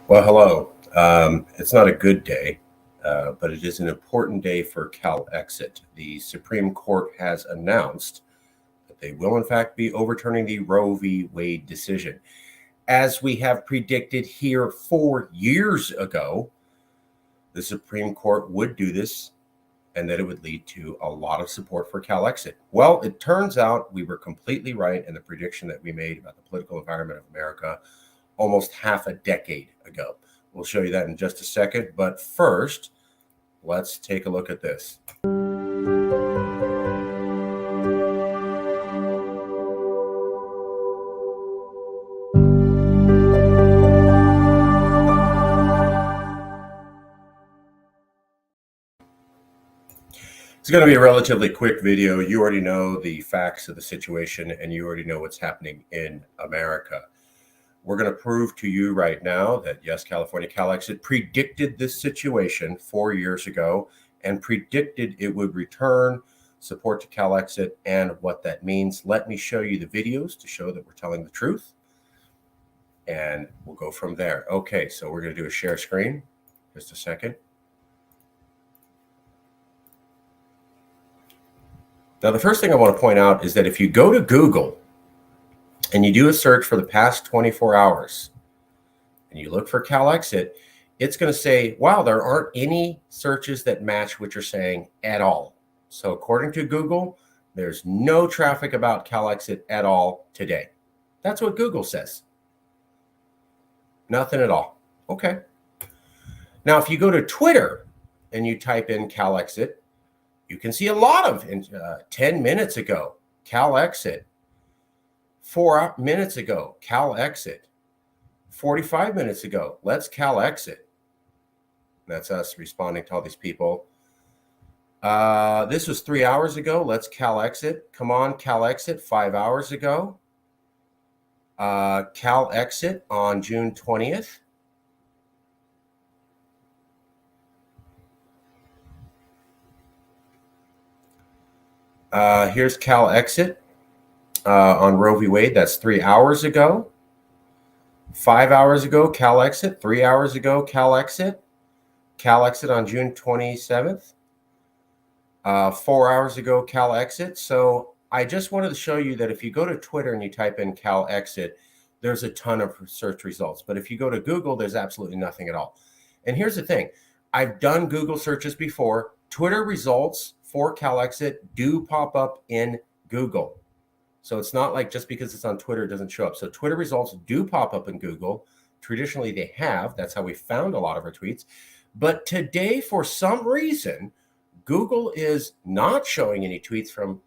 Well, hello. It's not a good day, but it is an important day for CalExit. The Supreme Court has announced that they will, in fact, be overturning the Roe v. Wade decision. As we have predicted here 4 years ago, the Supreme Court would do this and that it would lead to a lot of support for CalExit. Well, it turns out we were completely right in the prediction that we made about the political environment of America almost half a decade ago. We'll show you that in just a second. But first, let's take a look at this. It's going to be a relatively quick video. You already know the facts of the situation and you already know what's happening in America. We're going to prove to you right now that, yes, California CalExit predicted this situation 4 years ago and predicted it would return support to CalExit and what that means. Let me show you the videos to show that we're telling the truth, and we'll go from there. Okay, so we're going to do a share screen. Just a second. Now, the first thing I want to point out is that if you go to Google and you do a search for the past 24 hours and you look for CalExit, it's going to say, wow, there aren't any searches that match what you're saying at all. So according to Google, there's no traffic about CalExit at all today. That's what Google says. Nothing at all. Okay. Now, if you go to Twitter and you type in CalExit, you can see a lot of 10 minutes ago, CalExit. 4 minutes ago, CalExit. 45 minutes ago, let's CalExit. That's us responding to all these people. This was 3 hours ago. Let's CalExit. Come on, CalExit. 5 hours ago. CalExit on June 20th. Here's CalExit on Roe v. Wade. That's 3 hours ago. 5 hours ago, CalExit. 3 hours ago, CalExit. CalExit on June 27th. 4 hours ago, CalExit. So I just wanted to show you that if you go to Twitter and you type in CalExit, there's a ton of search results. But if you go to Google, there's absolutely nothing at all. And here's the thing. I've done Google searches before. Twitter results for CalExit do pop up in Google. So it's not like just because it's on Twitter, it doesn't show up. So Twitter results do pop up in Google. Traditionally, they have. That's how we found a lot of our tweets. But today, for some reason, Google is not showing any tweets from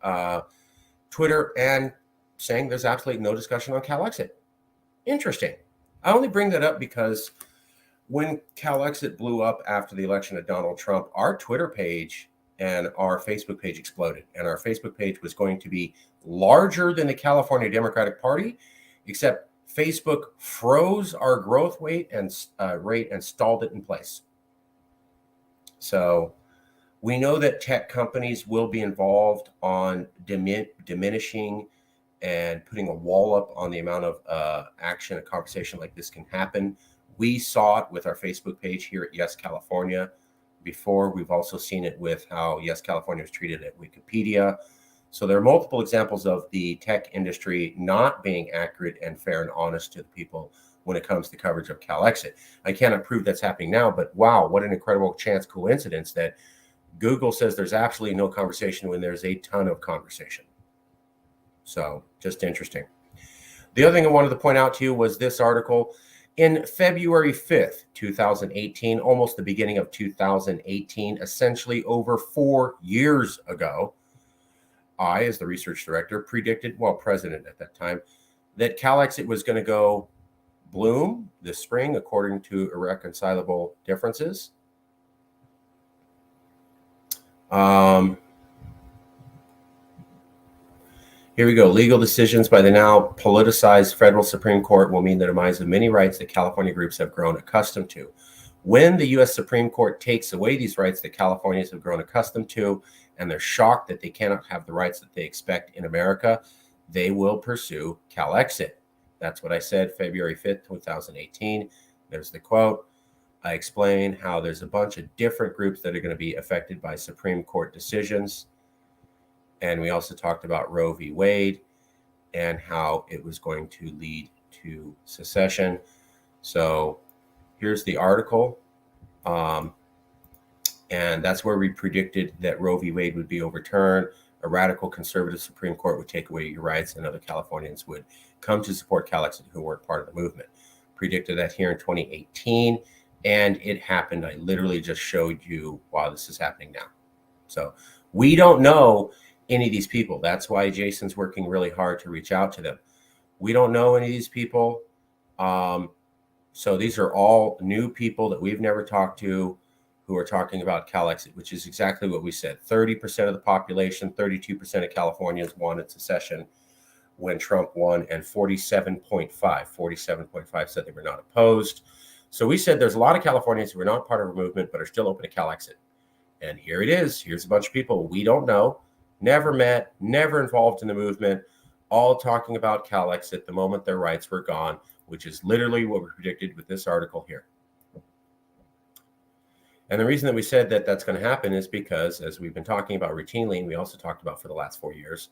Twitter and saying there's absolutely no discussion on CalExit. Interesting. I only bring that up because when CalExit blew up after the election of Donald Trump, our Twitter page and our Facebook page exploded. And our Facebook page was going to be larger than the California Democratic Party, except Facebook froze our growth rate and stalled it in place. So we know that tech companies will be involved on diminishing and putting a wall up on the amount of action a conversation like this can happen. We saw it with our Facebook page here at Yes California before. We've also seen it with how Yes California was treated at Wikipedia. So there are multiple examples of the tech industry not being accurate and fair and honest to the people when it comes to coverage of CalExit. I cannot prove that's happening now, but wow, what an incredible coincidence that Google says there's absolutely no conversation when there's a ton of conversation. So just interesting. The other thing I wanted to point out to you was this article. In February 5th, 2018, almost the beginning of 2018, essentially over 4 years ago, I, as the research director, predicted, well, president at that time, that CalExit was going to go bloom this spring according to irreconcilable differences. Here we go. Legal decisions by the now politicized federal Supreme Court will mean the demise of many rights that California groups have grown accustomed to. When the U.S. Supreme Court takes away these rights that Californians have grown accustomed to, and they're shocked that they cannot have the rights that they expect in America, they will pursue CalExit. That's what I said February 5th, 2018. There's the quote. I explain how there's a bunch of different groups that are going to be affected by Supreme Court decisions. And we also talked about Roe v. Wade and how it was going to lead to secession. So here's the article. And that's where we predicted that Roe v. Wade would be overturned. A radical conservative Supreme Court would take away your rights, and other Californians would come to support Cal-Exit who weren't part of the movement. Predicted that here in 2018, and it happened. I literally just showed you why this is happening now. So we don't know any of these people. That's why Jason's working really hard to reach out to them. We don't know any of these people. So these are all new people that we've never talked to who are talking about Cal-Exit, which is exactly what we said. 30% of the population, 32% of Californians wanted secession when Trump won, and 47.5 said they were not opposed. So we said there's a lot of Californians who are not part of a movement but are still open to Cal-Exit. And here it is. Here's a bunch of people we don't know, never met, never involved in the movement, all talking about Cal-Exit the moment their rights were gone, which is literally what we predicted with this article here. And the reason that we said that that's going to happen is because, as we've been talking about routinely, and we also talked about for the last 4 years,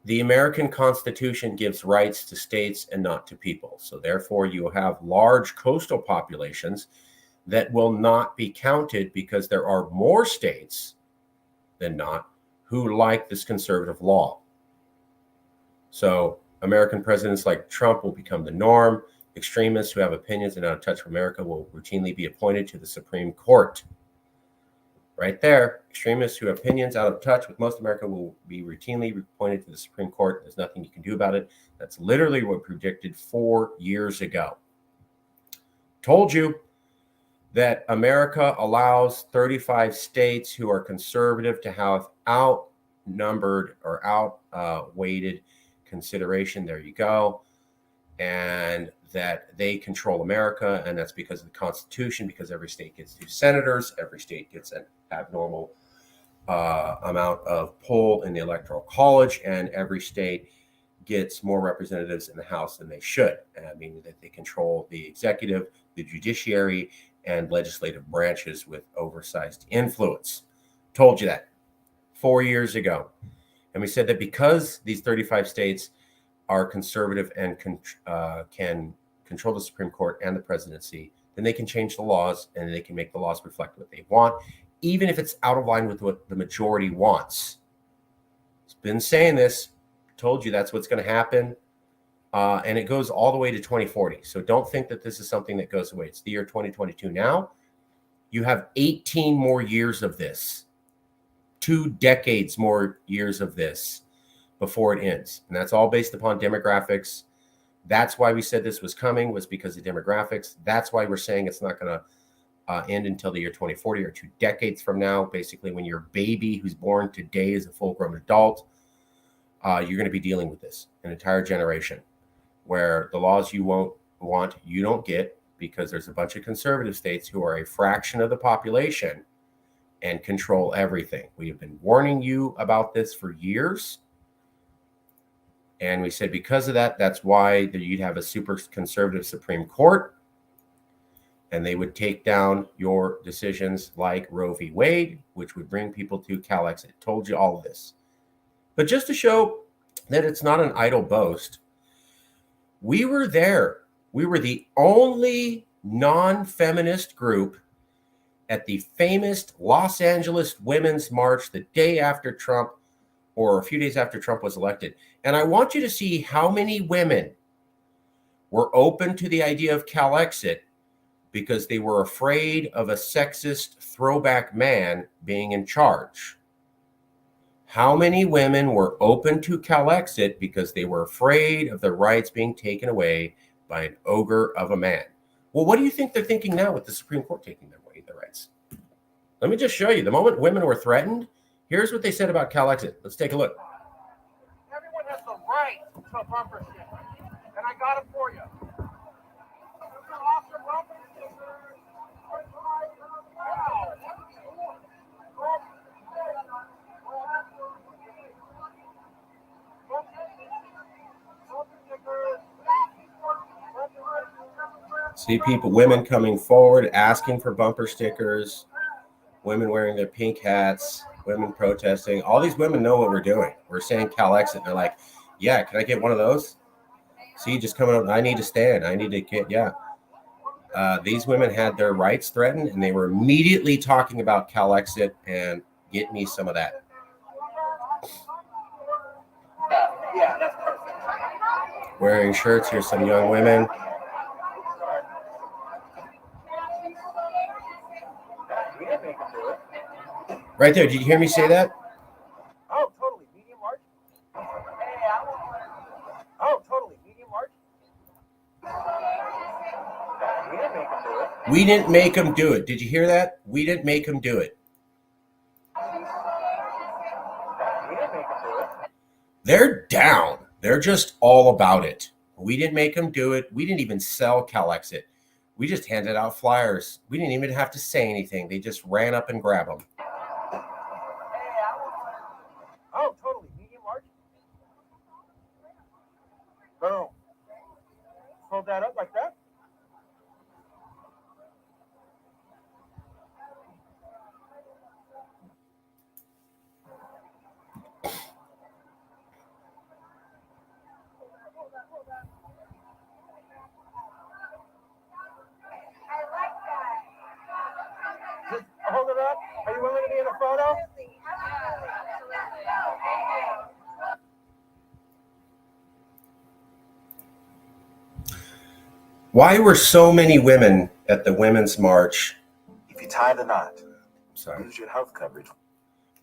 the American Constitution gives rights to states and not to people. So therefore, you have large coastal populations that will not be counted because there are more states than not who like this conservative law. So American presidents like Trump will become the norm. Extremists who have opinions and out of touch with America will routinely be appointed to the Supreme Court. Right there, extremists who have opinions out of touch with most America will be routinely appointed to the Supreme Court. There's nothing you can do about it. That's literally what we predicted 4 years ago. Told you that America allows 35 states who are conservative to have outnumbered or outweighted consideration. There you go. And that they control America, and that's because of the Constitution, because every state gets 2 senators, every state gets an abnormal amount of pull in the Electoral College, and every state gets more representatives in the House than they should, meaning that they control the executive, the judiciary, and legislative branches with oversized influence. Told you that 4 years ago. And we said that because these 35 states are conservative and can control the Supreme Court and the presidency, then they can change the laws and they can make the laws reflect what they want, even if it's out of line with what the majority wants. It's been saying this, told you that's what's going to happen. And it goes all the way to 2040. So don't think that this is something that goes away. It's the year 2022 now. You have 18 more years of this, 2 decades more years of this before it ends. And that's all based upon demographics. That's why we said this was coming, was because of demographics. That's why we're saying it's not going to end until the year 2040 or 2 decades from now. Basically, when your baby who's born today is a full-grown adult, you're going to be dealing with this, an entire generation where the laws you won't want, you don't get, because there's a bunch of conservative states who are a fraction of the population and control everything. We have been warning you about this for years. And we said because of that, that's why you'd have a super conservative Supreme Court, and they would take down your decisions like Roe v. Wade, which would bring people to Cal-Exit. Told you all of this. But just to show that it's not an idle boast, we were there. We were the only non-feminist group at the famous Los Angeles Women's March the day after Trump, or a few days after Trump was elected. And I want you to see how many women were open to the idea of Cal-Exit because they were afraid of a sexist throwback man being in charge. How many women were open to Cal-Exit because they were afraid of their rights being taken away by an ogre of a man? Well, what do you think they're thinking now with the Supreme Court taking their rights? Let me just show you. The moment women were threatened, here's what they said about Cal-Exit. Let's take a look. Everyone has the right to membership, and I got it for you. See people, women coming forward, asking for bumper stickers, women wearing their pink hats, women protesting. All these women know what we're doing. We're saying Cal exit. And they're like, yeah, can I get one of those? See, just coming up, I need to stand. I need to get, yeah. These women had their rights threatened, and they were immediately talking about Cal exit and get me some of that. Yeah, that's perfect. Wearing shirts. Here's some young women. We didn't make them do it. Right there. Did you hear me say that? Oh, totally. Medium large? Oh, totally. Medium large? We didn't make them do it. We didn't make them do it. Did you hear that? We didn't make them do it. We didn't make them do it. They're down. They're just all about it. We didn't make them do it. We didn't even sell Cal exit. We just handed out flyers. We didn't even have to say anything. They just ran up and grabbed them. Oh, totally. Medium large? Boom. Hold that up like that. Just hold it up. Are you willing to be in a photo? Why were so many women at the Women's March? If you tie the knot, Sorry. use your health coverage.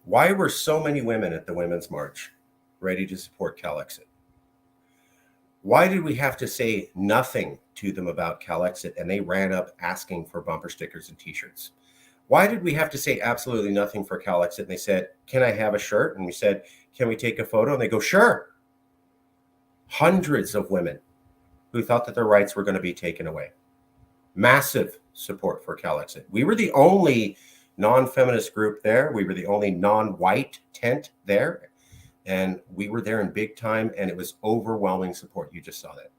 Why were so many women at the Women's March ready to support Cal exit? Why did we have to say nothing to them about Cal exit and they ran up asking for bumper stickers and t-shirts? Why did we have to say absolutely nothing for Cal exit? And they said, can I have a shirt? And we said, can we take a photo? And they go, sure. Hundreds of women who thought that their rights were going to be taken away. Massive support for Cal exit. We were the only non-feminist group there. We were the only non-white tent there. And we were there in big time, and it was overwhelming support. You just saw that.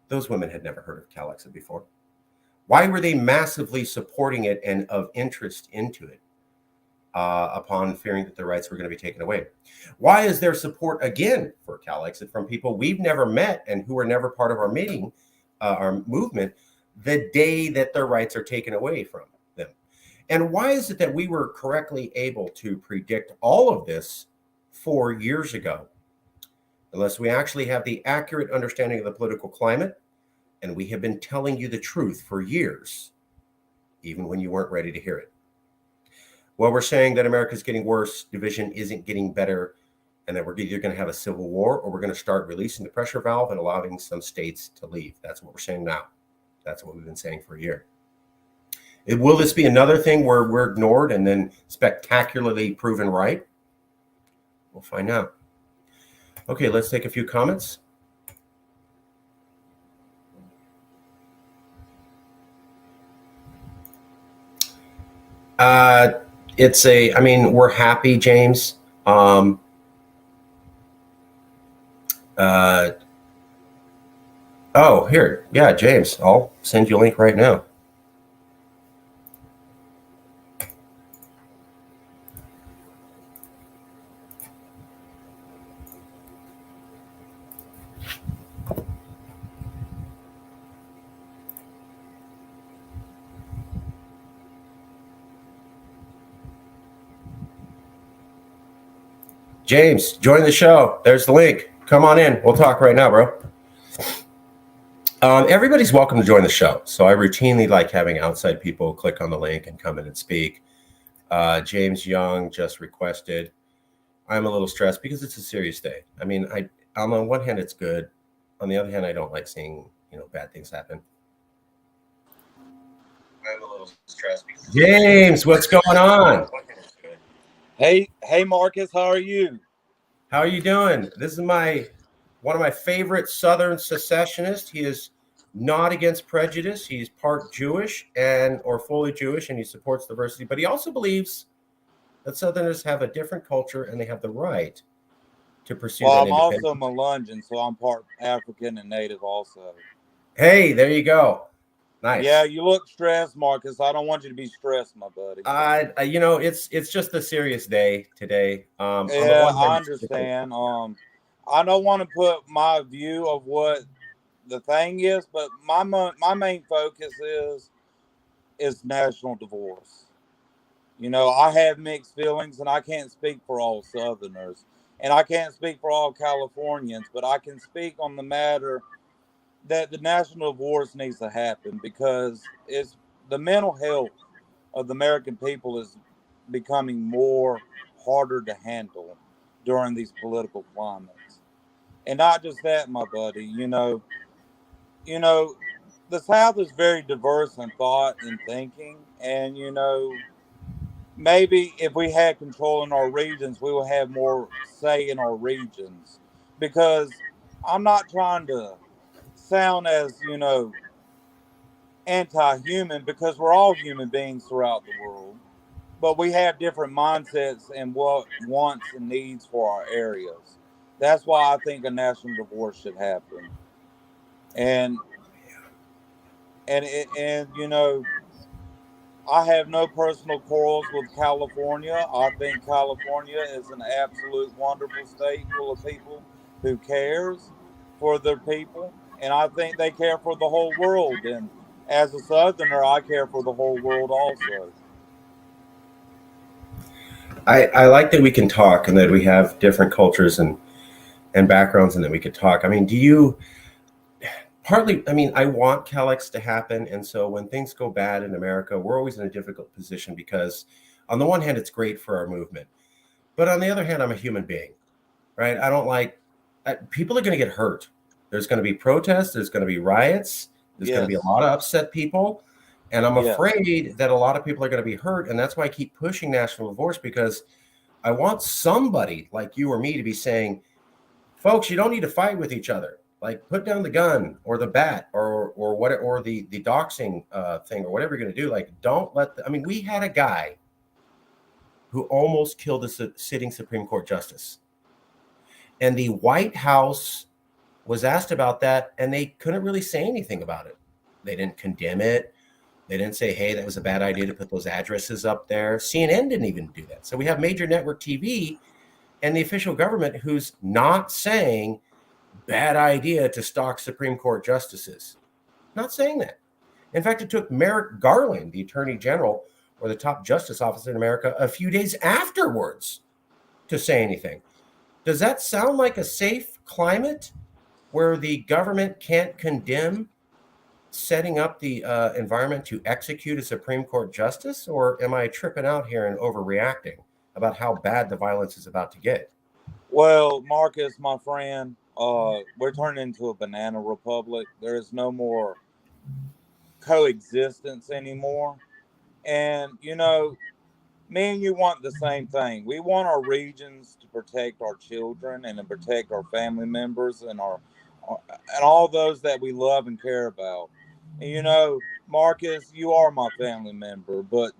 Those women had never heard of Cal exit before. Why were they massively supporting it and of interest into it upon fearing that their rights were going to be taken away? Why is there support again for Cal exit from people we've never met and who were never part of our meeting, our movement, the day that their rights are taken away from them? And why is it that we were correctly able to predict all of this 4 years ago, unless we actually have the accurate understanding of the political climate? And we have been telling you the truth for years, even when you weren't ready to hear it. Well, we're saying that America's getting worse, division isn't getting better, and that we're either going to have a civil war or we're going to start releasing the pressure valve and allowing some states to leave. That's what we're saying now. That's what we've been saying for a year. Will this be another thing where we're ignored and then spectacularly proven right? We'll find out. Okay, let's take a few comments. We're happy, James. Oh, here. Yeah, James, I'll send you a link right now. James, join the show. There's the link. Come on in. We'll talk right now, bro. Everybody's welcome to join the show. So I routinely like having outside people click on the link and come in and speak. James Young just requested. I'm a little stressed because it's a serious day. I mean, on one hand, it's good. On the other hand, I don't like seeing, bad things happen. I'm a little stressed because James, what's going on? Hey, Marcus, how are you? How are you doing? This is one of my favorite Southern secessionists. He is not against prejudice. He's part Jewish or fully Jewish, and he supports diversity. But he also believes that Southerners have a different culture and they have the right to pursue that independence. I'm also Melungeon, so I'm part African and Native also. Hey, there you go. Nice. Yeah, you look stressed, Marcus. I don't want you to be stressed, my buddy. It's just a serious day today. On the Yeah, one I hand, understand. I don't want to put my view of what the thing is, but my main focus is national divorce. I have mixed feelings, and I can't speak for all Southerners, and I can't speak for all Californians, but I can speak on the matter that the national divorce needs to happen because it's the mental health of the American people is becoming more harder to handle during these political climates. And not just that, my buddy, you know, the South is very diverse in thought and thinking, and maybe if we had control in our regions, we would have more say in our regions. Because I'm not trying to sound as anti-human, because we're all human beings throughout the world, but we have different mindsets and what wants and needs for our areas. That's why I think a national divorce should happen. And and I have no personal quarrels with California. I think California is an absolute wonderful state full of people who cares for their people, and I think they care for the whole world. And as a Southerner, I care for the whole world also. I like that we can talk and that we have different cultures and backgrounds and that we could talk. I mean, do you partly, I mean, I want CalX to happen. And so when things go bad in America, we're always in a difficult position because on the one hand, it's great for our movement. But on the other hand, I'm a human being, right? I don't like, people are going to get hurt. There's going to be protests. There's going to be riots. There's going to be a Yes, lot of upset people. And I'm yes. afraid that a lot of people are going to be hurt. And that's why I keep pushing national divorce, because I want somebody like you or me to be saying, folks, you don't need to fight with each other. Like, put down the gun or the bat or what, or the doxing thing or whatever you're going to do. Like, don't let I mean, we had a guy who almost killed a sitting Supreme Court justice, and the White House was asked about that, and they couldn't really say anything about it. They didn't condemn it. They didn't say, hey, that was a bad idea to put those addresses up there. CNN didn't even do that. So we have major network TV and the official government who's not saying bad idea to stalk Supreme Court justices. Not saying that. In fact, it took Merrick Garland, the Attorney General or the top justice officer in America, a few days afterwards to say anything. Does that sound like a safe climate where the government can't condemn setting up the environment to execute a Supreme Court justice? Or am I tripping out here and overreacting about how bad the violence is about to get? Well, Marcus, my friend, we're turning into a banana republic. There is no more coexistence anymore. And, me and you want the same thing. We want our regions to protect our children and to protect our family members and and all those that we love and care about. And Marcus, you are my family member, but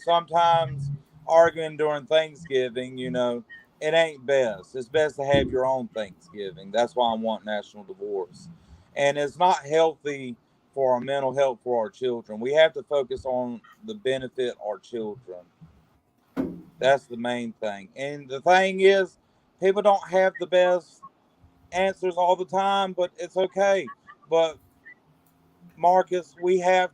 sometimes arguing during Thanksgiving, it ain't best. It's best to have your own Thanksgiving. That's why I want national divorce. And it's not healthy for our mental health for our children. We have to focus on the benefit our children. That's the main thing. And the thing is, people don't have the best answers all the time, but it's okay. But Marcus, we have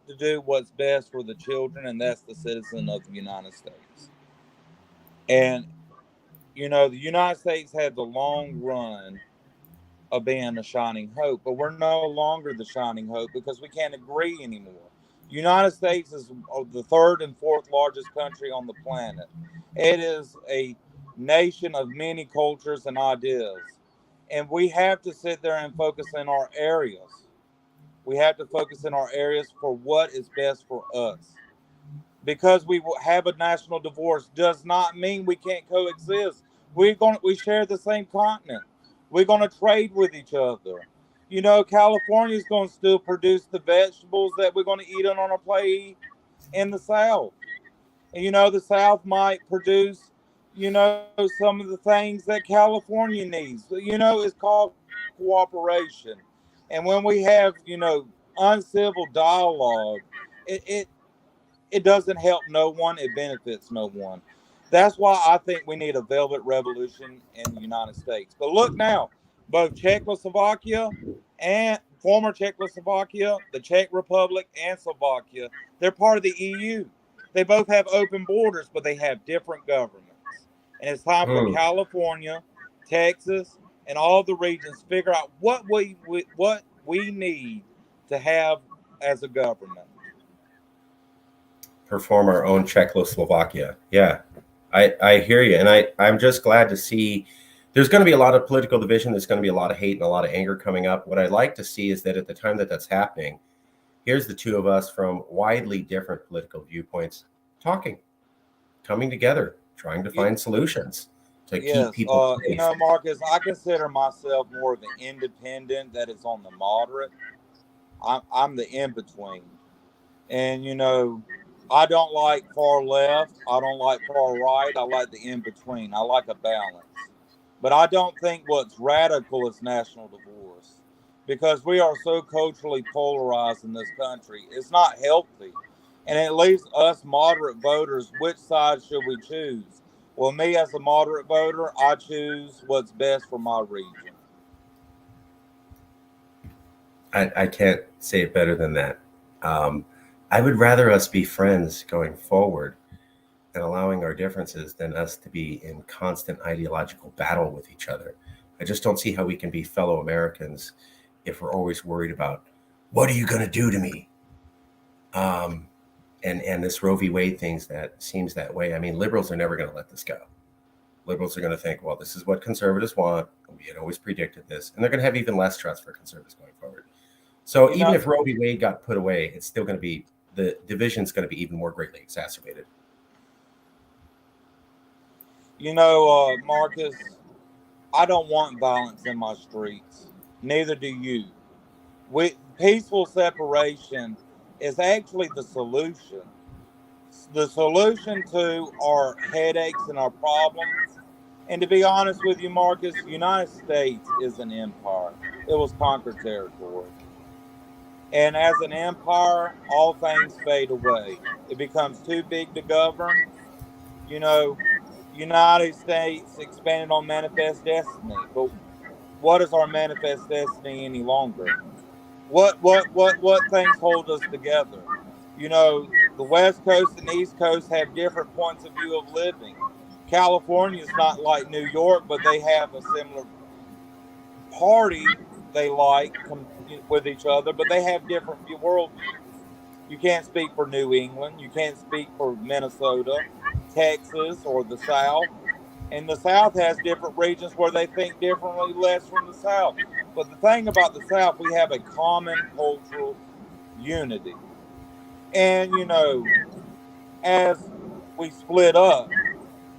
to do what's best for the children, and that's the citizen of the United States. And the United States had the long run of being a shining hope, but we're no longer the shining hope because we can't agree anymore. United States is the third and fourth largest country on the planet. It is a nation of many cultures and ideas. And we have to sit there and focus in our areas. We have to focus in our areas for what is best for us. Because we have a national divorce does not mean we can't coexist. We share the same continent. We're going to trade with each other. California is going to still produce the vegetables that we're going to eat on our plate in the South. And the South might produce, some of the things that California needs. It's called cooperation. And when we have, uncivil dialogue, it doesn't help no one. It benefits no one. That's why I think we need a velvet revolution in the United States. But look now, both Czechoslovakia and former Czechoslovakia, the Czech Republic, and Slovakia, they're part of the EU. They both have open borders, but they have different governments. And it's time for Hmm. California, Texas, and all the regions to figure out what we need to have as a government. Perform our own Czechoslovakia. Yeah, I hear you, and I'm just glad to see. There's going to be a lot of political division. There's going to be a lot of hate and a lot of anger coming up. What I'd like to see is that at the time that that's happening, here's the two of us from widely different political viewpoints talking, coming together, trying to find solutions to keep Yes, people you safe. know, Marcus, I consider myself more of an independent that is on the moderate. I'm the in between. And, you know, I don't like far left. I don't like far right. I like the in between. I like a balance. But I don't think what's radical is national divorce because we are so culturally polarized in this country. It's not healthy. And it leaves us moderate voters, which side should we choose? Well, me as a moderate voter, I choose what's best for my region. I can't say it better than that. Um, I would rather us be friends going forward and allowing our differences than us to be in constant ideological battle with each other. I just don't see how we can be fellow Americans if we're always worried about what are you going to do to me? Um, and this Roe v. Wade things that seems that way. I mean, liberals are never going to let this go. Liberals are going to think, well, this is what conservatives want. We had always predicted this, and they're going to have even less trust for conservatives going forward. So You even know, if Roe v. Wade got put away, it's still going to be the division's going to be even more greatly exacerbated. Marcus, I don't want violence in my streets. Neither do you. Peaceful separation is actually the solution. The solution to our headaches and our problems. And to be honest with you, Marcus, the United States is an empire. It was conquered territory. And as an empire, all things fade away. It becomes too big to govern. You know, United States expanded on manifest destiny, but what is our manifest destiny any longer? What things hold us together? You know, the West Coast and East Coast have different points of view of living. California is not like New York, but they have a similar party they like with each other, but they have different worldviews. You can't speak for New England. You can't speak for Minnesota, Texas, or the South. And the South has different regions where they think differently, less from the South. But the thing about the South, we have a common cultural unity. And, as we split up,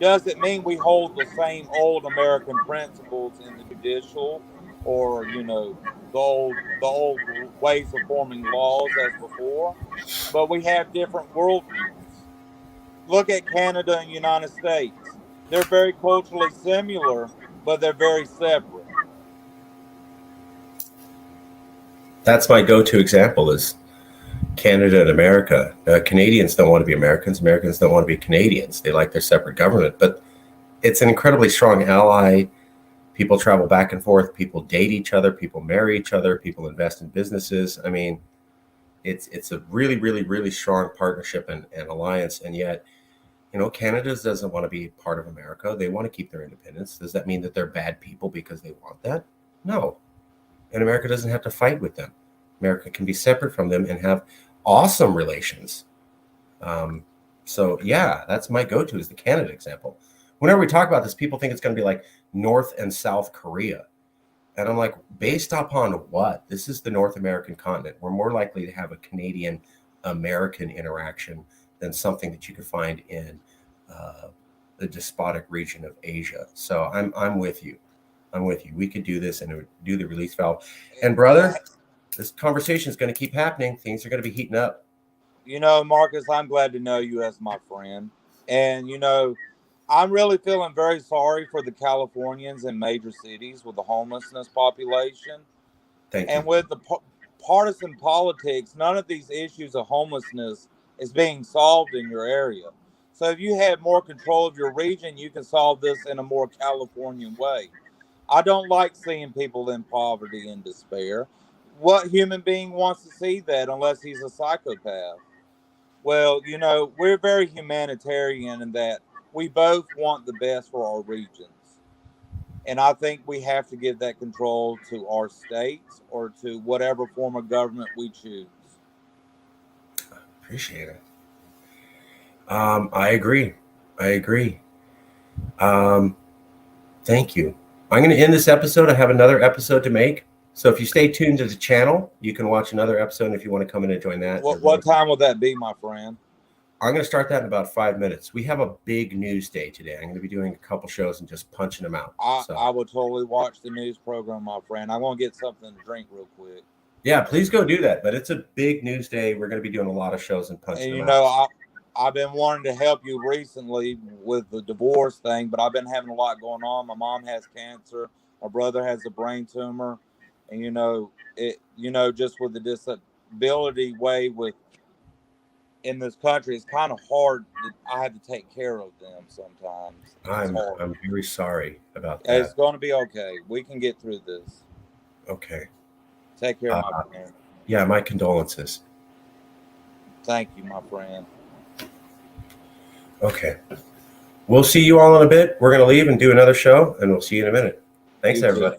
does it mean we hold the same old American principles in the judicial or, the old ways of forming laws as before? But we have different worldviews. Look at Canada and United States. They're very culturally similar, but they're very separate. That's my go-to example is Canada and America. Canadians don't want to be Americans. Americans don't want to be Canadians. They like their separate government, but it's an incredibly strong ally. People travel back and forth. People date each other. People marry each other. People invest in businesses. I mean, it's a really, really, really strong partnership and alliance. And yet, Canada doesn't want to be part of America. They want to keep their independence. Does that mean that they're bad people because they want that? No. And America doesn't have to fight with them. America can be separate from them and have awesome relations. Um, so yeah, that's my go-to is the Canada example. Whenever we talk about this, people think it's going to be like North and South Korea. And I'm like, based upon what? This is the North American continent. We're more likely to have a Canadian American interaction than something that you could find in the despotic region of Asia. So I'm with you. I'm with you. We could do this and do the release valve. And brother, this conversation is going to keep happening. Things are going to be heating up. Marcus, I'm glad to know you as my friend. And, I'm really feeling very sorry for the Californians in major cities with the homelessness population Thank and you. with the partisan politics, none of these issues of homelessness is being solved in your area. So if you had more control of your region, you can solve this in a more Californian way. I don't like seeing people in poverty and despair. What human being wants to see that unless he's a psychopath? Well, we're very humanitarian in that we both want the best for our regions. And I think we have to give that control to our states or to whatever form of government we choose. Appreciate it. I agree. Thank you. I'm going to end this episode. I have another episode to make. So if you stay tuned to the channel, you can watch another episode. And if you want to come in and join that. What time will that be, my friend? I'm going to start that in about 5 minutes. We have a big news day today. I'm going to be doing a couple shows and just punching them out. I will totally watch the news program, my friend. I'm going to get something to drink real quick. Yeah, please go do that. But it's a big news day. We're going to be doing a lot of shows and punching them out. I've been wanting to help you recently with the divorce thing, but I've been having a lot going on. My mom has cancer. My brother has a brain tumor. And, just with the disability way in this country, it's kind of hard. I have to take care of them sometimes. I'm very sorry about that. It's going to be okay. We can get through this. Okay. Take care, my friend. Yeah, my condolences. Thank you, my friend. Okay. We'll see you all in a bit. We're going to leave and do another show, and we'll see you in a minute. Thanks, everybody.